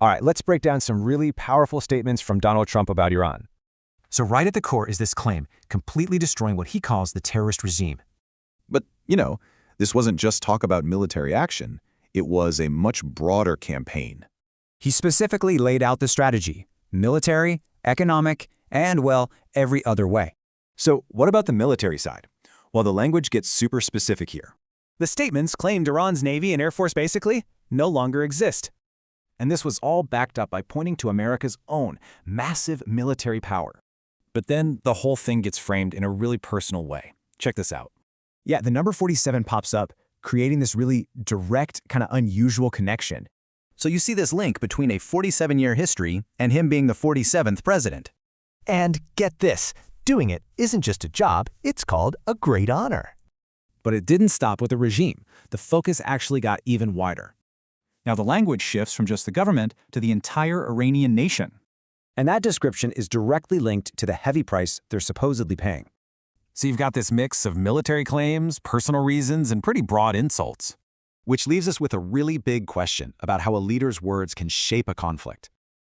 All right, let's break down some really powerful statements from Donald Trump about Iran. So right at the core is this claim, completely destroying what he calls the terrorist regime. But, this wasn't just talk about military action. It was a much broader campaign. He specifically laid out the strategy: military, economic, and, well, every other way. So what about the military side? Well, the language gets super specific here. The statements claimed Iran's Navy and Air Force basically no longer exist. And this was all backed up by pointing to America's own massive military power. But then the whole thing gets framed in a really personal way. Check this out. Yeah, the number 47 pops up, creating this really direct, kind of unusual connection. So you see this link between a 47-year history and him being the 47th president. And get this, doing it isn't just a job, it's called a great honor. But it didn't stop with the regime. The focus actually got even wider. Now the language shifts from just the government to the entire Iranian nation. And that description is directly linked to the heavy price they're supposedly paying. So you've got this mix of military claims, personal reasons, and pretty broad insults. Which leaves us with a really big question about how a leader's words can shape a conflict.